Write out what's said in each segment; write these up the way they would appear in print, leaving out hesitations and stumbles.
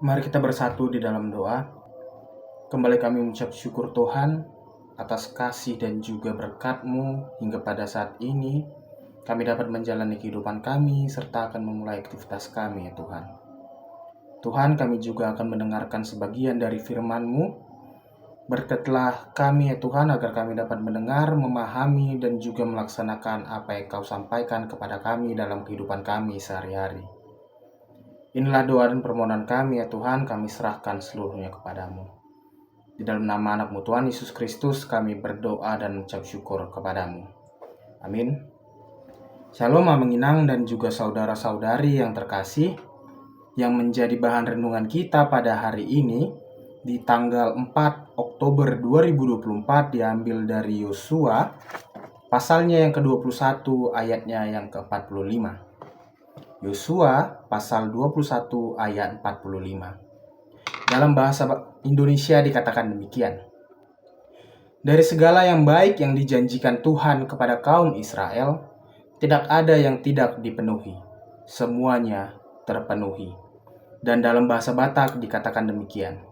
Mari kita bersatu di dalam doa. Kembali kami mengucap syukur Tuhan atas kasih dan juga berkat-Mu hingga pada saat ini kami dapat menjalani kehidupan kami serta akan memulai aktivitas kami ya Tuhan. Tuhan, kami juga akan mendengarkan sebagian dari firman-Mu. Berkatlah kami ya Tuhan agar kami dapat mendengar, memahami dan juga melaksanakan apa yang Kau sampaikan kepada kami dalam kehidupan kami sehari-hari. Inilah doa dan permohonan kami ya Tuhan, kami serahkan seluruhnya kepadamu. Di dalam nama anak-Mu Tuhan Yesus Kristus kami berdoa dan mengucap syukur kepadamu. Amin. Shalom Mama Inang dan juga saudara-saudari yang terkasih, yang menjadi bahan renungan kita pada hari ini di tanggal 4 Oktober 2024 diambil dari Yosua pasalnya yang ke-21 ayatnya yang ke-45. Yosua pasal 21 ayat 45. Dalam bahasa Indonesia dikatakan demikian. Dari segala yang baik yang dijanjikan Tuhan kepada kaum Israel, tidak ada yang tidak dipenuhi. Semuanya terpenuhi. Dan dalam bahasa Batak dikatakan demikian.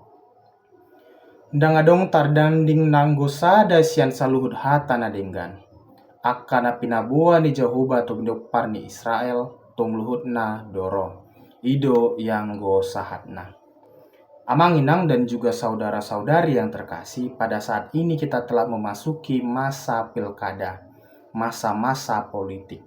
Dangadong tardanding nanggosada sian saluhud hatana denggan. Akana pinabuha ni Jehovah tugdok ni Israel tung luhutna doro. Ido yang go sahatna. Amang Inang dan juga saudara-saudari yang terkasih, pada saat ini kita telah memasuki masa pilkada, masa-masa politik.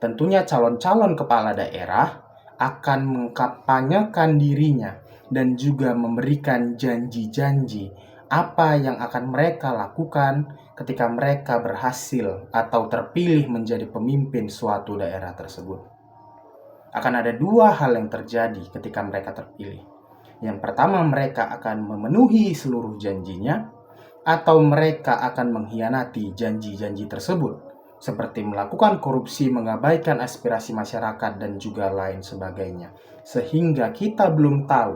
Tentunya calon-calon kepala daerah akan mengkampanyekan dirinya dan juga memberikan janji-janji apa yang akan mereka lakukan ketika mereka berhasil atau terpilih menjadi pemimpin suatu daerah tersebut. Akan ada dua hal yang terjadi ketika mereka terpilih. Yang pertama, mereka akan memenuhi seluruh janjinya, atau mereka akan mengkhianati janji-janji tersebut, seperti melakukan korupsi, mengabaikan aspirasi masyarakat, dan juga lain sebagainya. Sehingga kita belum tahu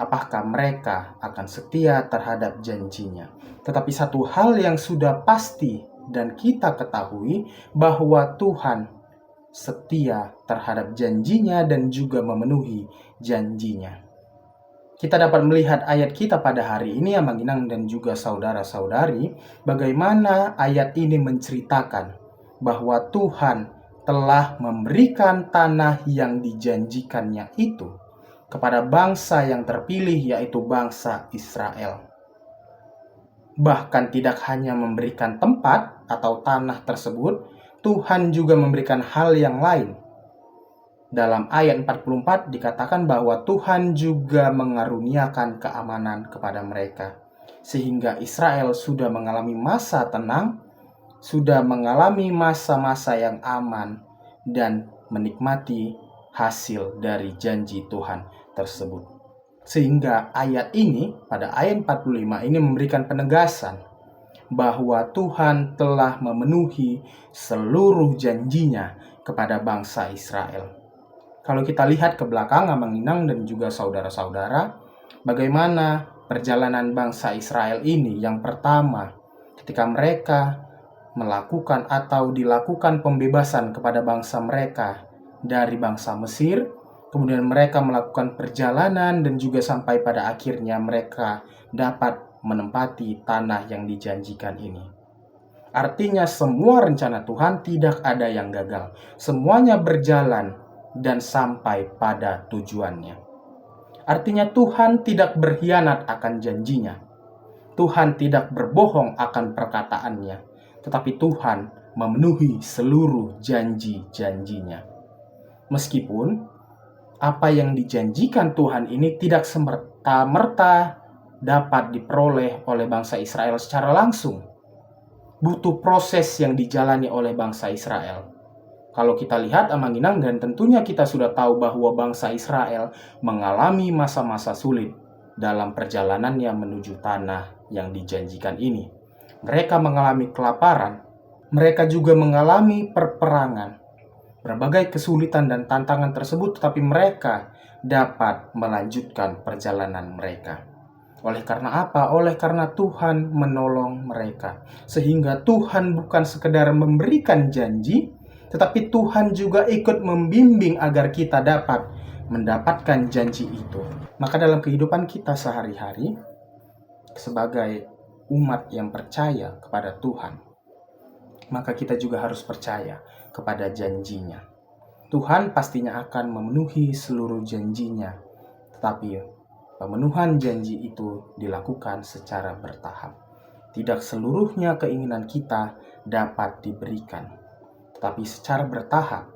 apakah mereka akan setia terhadap janjinya. Tetapi satu hal yang sudah pasti dan kita ketahui bahwa Tuhan setia terhadap janjinya dan juga memenuhi janjinya. Kita dapat melihat ayat kita pada hari ini, Amang Inang dan juga saudara-saudari, bagaimana ayat ini menceritakan bahwa Tuhan telah memberikan tanah yang dijanjikannya itu kepada bangsa yang terpilih, yaitu bangsa Israel. Bahkan tidak hanya memberikan tempat atau tanah tersebut, Tuhan juga memberikan hal yang lain. Dalam ayat 44 dikatakan bahwa Tuhan juga mengaruniakan keamanan kepada mereka. Sehingga Israel sudah mengalami masa tenang, sudah mengalami masa-masa yang aman, dan menikmati hasil dari janji Tuhan tersebut. Sehingga ayat ini, pada ayat 45 ini memberikan penegasan bahwa Tuhan telah memenuhi seluruh janjinya kepada bangsa Israel. Kalau kita lihat ke belakang, Amang Inang dan juga saudara-saudara, bagaimana perjalanan bangsa Israel ini. Yang pertama, ketika mereka melakukan atau dilakukan pembebasan kepada bangsa mereka dari bangsa Mesir, kemudian mereka melakukan perjalanan dan juga sampai pada akhirnya mereka dapat menempati tanah yang dijanjikan ini. Artinya semua rencana Tuhan tidak ada yang gagal. Semuanya berjalan dan sampai pada tujuannya. Artinya Tuhan tidak berkhianat akan janjinya. Tuhan tidak berbohong akan perkataannya. Tetapi Tuhan memenuhi seluruh janji-janjinya. Meskipun apa yang dijanjikan Tuhan ini tidak semerta-merta dapat diperoleh oleh bangsa Israel secara langsung. Butuh proses yang dijalani oleh bangsa Israel. Kalau kita lihat, Amang Inang, dan tentunya kita sudah tahu bahwa bangsa Israel mengalami masa-masa sulit dalam perjalanannya menuju tanah yang dijanjikan ini. Mereka mengalami kelaparan, mereka juga mengalami perperangan. Berbagai kesulitan dan tantangan tersebut, tetapi mereka dapat melanjutkan perjalanan mereka. Oleh karena apa? Oleh karena Tuhan menolong mereka. Sehingga Tuhan bukan sekedar memberikan janji, tetapi Tuhan juga ikut membimbing agar kita dapat mendapatkan janji itu. Maka dalam kehidupan kita sehari-hari, sebagai umat yang percaya kepada Tuhan, maka kita juga harus percaya kepada janjinya. Tuhan pastinya akan memenuhi seluruh janjinya, tetapi pemenuhan janji itu dilakukan secara bertahap. Tidak seluruhnya keinginan kita dapat diberikan, tetapi secara bertahap,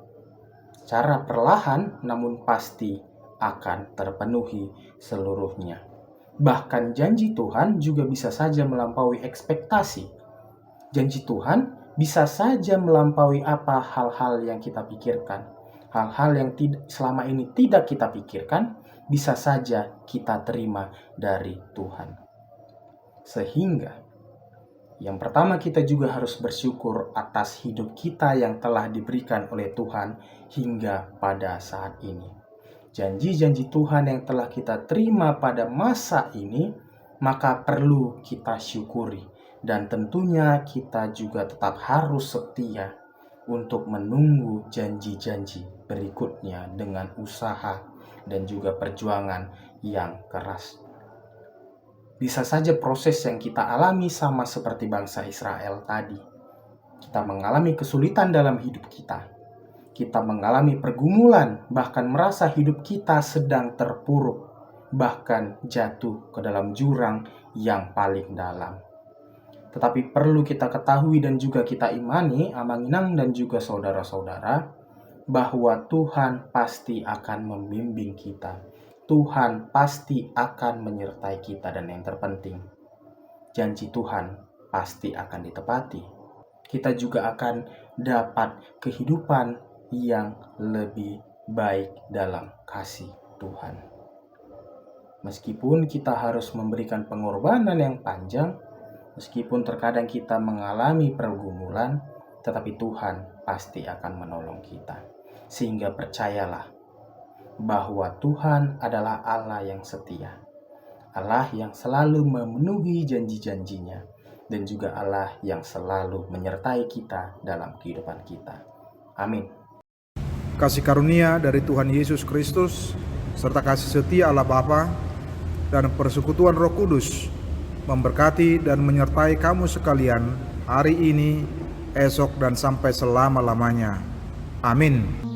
secara perlahan namun pasti akan terpenuhi seluruhnya. Bahkan janji Tuhan juga bisa saja melampaui ekspektasi. Janji Tuhan bisa saja melampaui hal-hal yang kita pikirkan. Hal-hal yang selama ini tidak kita pikirkan, bisa saja kita terima dari Tuhan. Sehingga, yang pertama kita juga harus bersyukur atas hidup kita yang telah diberikan oleh Tuhan hingga pada saat ini. Janji-janji Tuhan yang telah kita terima pada masa ini, maka perlu kita syukuri. Dan tentunya kita juga tetap harus setia untuk menunggu janji-janji berikutnya dengan usaha dan juga perjuangan yang keras. Bisa saja proses yang kita alami sama seperti bangsa Israel tadi. Kita mengalami kesulitan dalam hidup kita. Kita mengalami pergumulan, bahkan merasa hidup kita sedang terpuruk, bahkan jatuh ke dalam jurang yang paling dalam. Tetapi perlu kita ketahui dan juga kita imani, Amanginang dan juga saudara-saudara, bahwa Tuhan pasti akan membimbing kita. Tuhan pasti akan menyertai kita, dan yang terpenting, janji Tuhan pasti akan ditepati. Kita juga akan dapat kehidupan yang lebih baik dalam kasih Tuhan. Meskipun kita harus memberikan pengorbanan yang panjang, meskipun terkadang kita mengalami pergumulan, tetapi Tuhan pasti akan menolong kita. Sehingga percayalah bahwa Tuhan adalah Allah yang setia, Allah yang selalu memenuhi janji-janjinya, dan juga Allah yang selalu menyertai kita dalam kehidupan kita. Amin. Kasih karunia dari Tuhan Yesus Kristus, serta kasih setia Allah Bapa, dan persekutuan Roh Kudus memberkati dan menyertai kamu sekalian hari ini, esok, dan sampai selama-lamanya. Amin.